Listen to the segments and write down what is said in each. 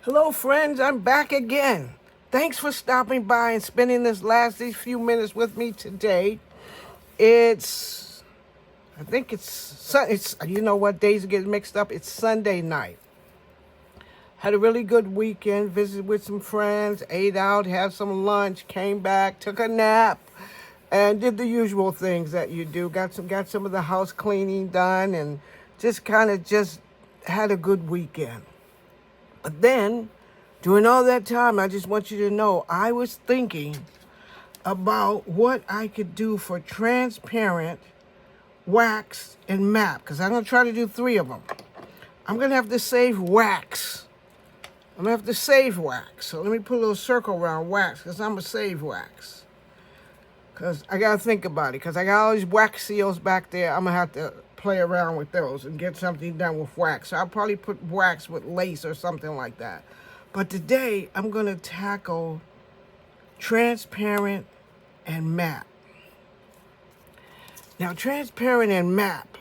Hello, friends. I'm back again. Thanks for stopping by and spending these few minutes with me today. I think it's, you know what days get mixed up? It's Sunday night. Had a really good weekend, visited with some friends, ate out, had some lunch, came back, took a nap, and did the usual things that you do. Got some of the house cleaning done and just had a good weekend. But then, during all that time, I just want you to know I was thinking about what I could do for transparent, wax, and map, because I'm going to try to do 3 of them. I'm going to have to save wax. I'm going to have to save wax. So let me put a little circle around wax, because I'm going to save wax. Because I got to think about it, because I got all these wax seals back there. I'm going to have to play around with those and get something done with wax. So I'll probably put wax with lace or something like that. But today, I'm going to tackle transparent and map. Now, transparent and map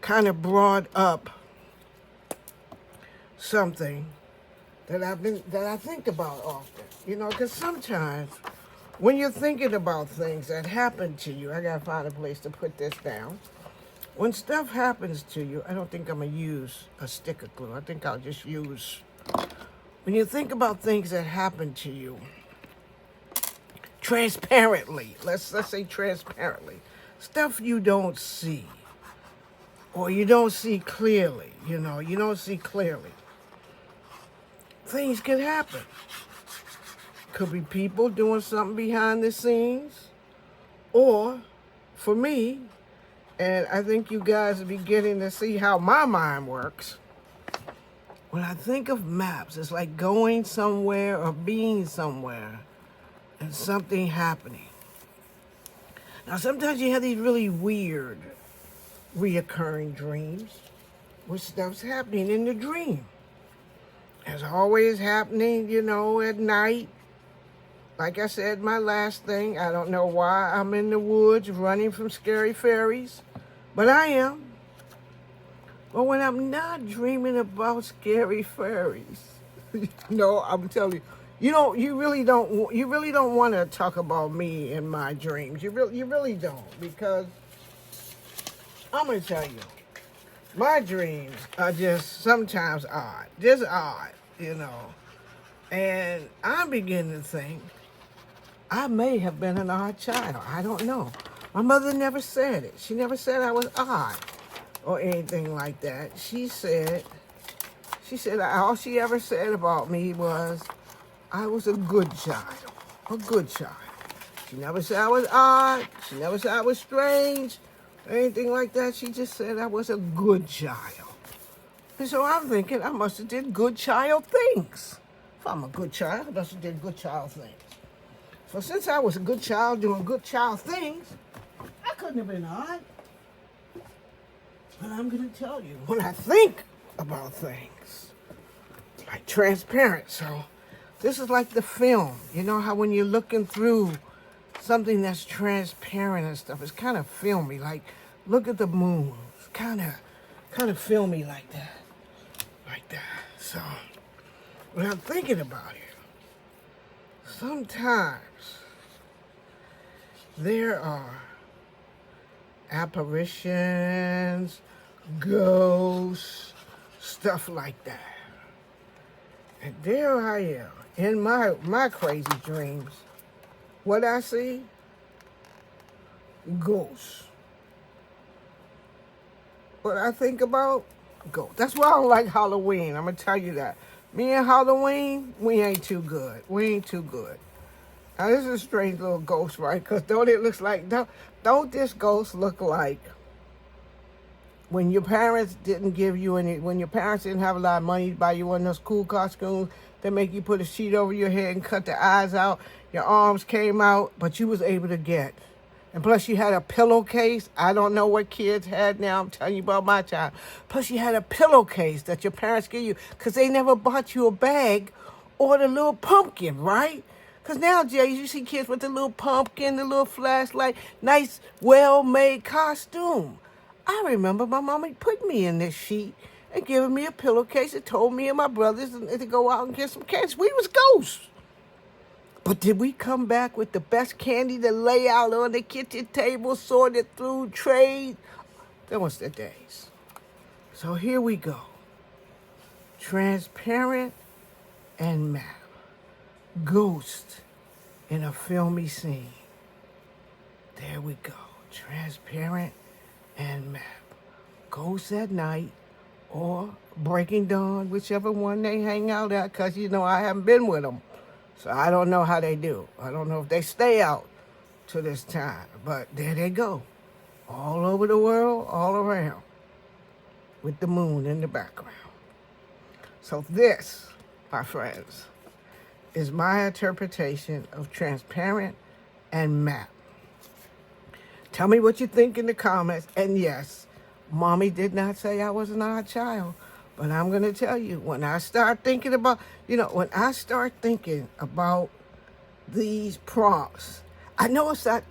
kind of brought up something that I think about often. You know, because sometimes when you're thinking about things that happen to you, I got to find a place to put this down. When stuff happens to you, I don't think I'm going to use a stick of glue. I think I'll just use... When you think about things that happen to you, transparently, let's say transparently, stuff you don't see, or you don't see clearly, you don't see clearly. Things can happen. Could be people doing something behind the scenes, or, for me, and I think you guys will be getting to see how my mind works. When I think of maps, it's like going somewhere or being somewhere and something happening. Now, sometimes you have these really weird, reoccurring dreams where stuff's happening in the dream. It's always happening, at night. Like I said, my last thing, I don't know why I'm in the woods running from scary fairies, but I am. But when I'm not dreaming about scary fairies, I'm telling you, you really don't want to talk about me in my dreams. You really don't, because I'm gonna tell you, my dreams are just sometimes odd, and I begin to think I may have been an odd child. I don't know. My mother never said it. She never said I was odd or anything like that. She said all she ever said about me was I was a good child. A good child. She never said I was odd. She never said I was strange or anything like that. She just said I was a good child. And so I'm thinking I must have did good child things. If I'm a good child, I must have did good child things. So since I was a good child doing good child things, I couldn't have been odd. But I'm going to tell you, when I think about things, like transparent. So this is like the film. You know how when you're looking through something that's transparent and stuff, it's kind of filmy. Like, look at the moon. It's kind of filmy like that. Like that. So when I'm thinking about it, sometimes there are apparitions, ghosts, stuff like that. And there I am in my crazy dreams. What I see? Ghosts. What I think about? Ghosts. That's why I don't like Halloween. I'm going to tell you that. Me and Halloween, we ain't too good. We ain't too good. Now, this is a strange little ghost, right? Because don't this ghost look like when your parents didn't when your parents didn't have a lot of money to buy you one of those cool costumes that make you put a sheet over your head and cut the eyes out, your arms came out, but you was able to get. And plus you had a pillowcase. I don't know what kids had now. I'm telling you about my child. Plus you had a pillowcase that your parents gave you because they never bought you a bag or the little pumpkin, right? Because now, Jay, you see kids with the little pumpkin, the little flashlight, nice, well-made costume. I remember my mama put me in this sheet and giving me a pillowcase and told me and my brothers to go out and get some candy. We was ghosts. But did we come back with the best candy to lay out on the kitchen table, sorted through, trade? That was the days. So here we go. Transparent and map. Ghost in a filmy scene. There we go. Transparent and map. Ghost at night or Breaking Dawn, whichever one they hang out at, because, you know, I haven't been with them. So I don't know how they do. I don't know if they stay out to this time. But there they go. All over the world, all around. With the moon in the background. So this, my friends, is my interpretation of transparent and map. Tell me what you think in the comments. And yes, Mommy did not say I was an odd child. But I'm going to tell you, when I start thinking about, when I start thinking about these prompts, I know it's not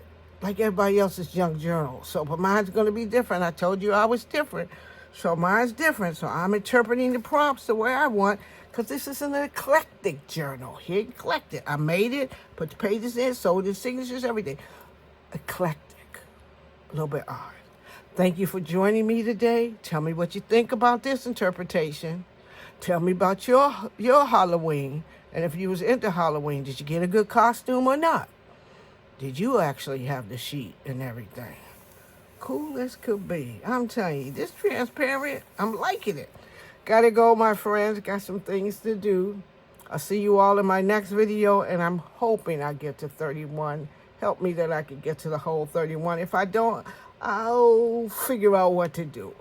like everybody else's junk journal. But mine's going to be different. I told you I was different. So mine's different. So I'm interpreting the prompts the way I want, because this is an eclectic journal. Here, eclectic. I made it, put the pages in, sold the signatures, everything. Eclectic. A little bit odd. Thank you for joining me today. Tell me what you think about this interpretation. Tell me about your Halloween. And if you was into Halloween, did you get a good costume or not? Did you actually have the sheet and everything? Cool as could be. I'm telling you, this transparent, I'm liking it. Gotta go, my friends. Got some things to do. I'll see you all in my next video, and I'm hoping I get to 31. Help me that I can get to the whole 31. If I don't, I'll figure out what to do.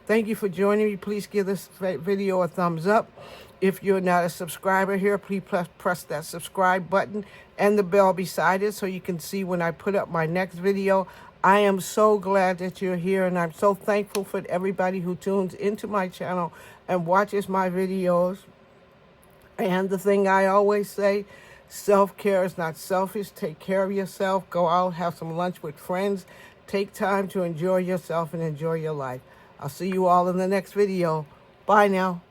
Thank you for joining me. Please give this video a thumbs up. If you're not a subscriber here, please press that subscribe button and the bell beside it so you can see when I put up my next video. I am so glad that you're here, and I'm so thankful for everybody who tunes into my channel and watches my videos. And the thing I always say, self-care is not selfish. Take care of yourself. Go out, have some lunch with friends. Take time to enjoy yourself and enjoy your life. I'll see you all in the next video. Bye now.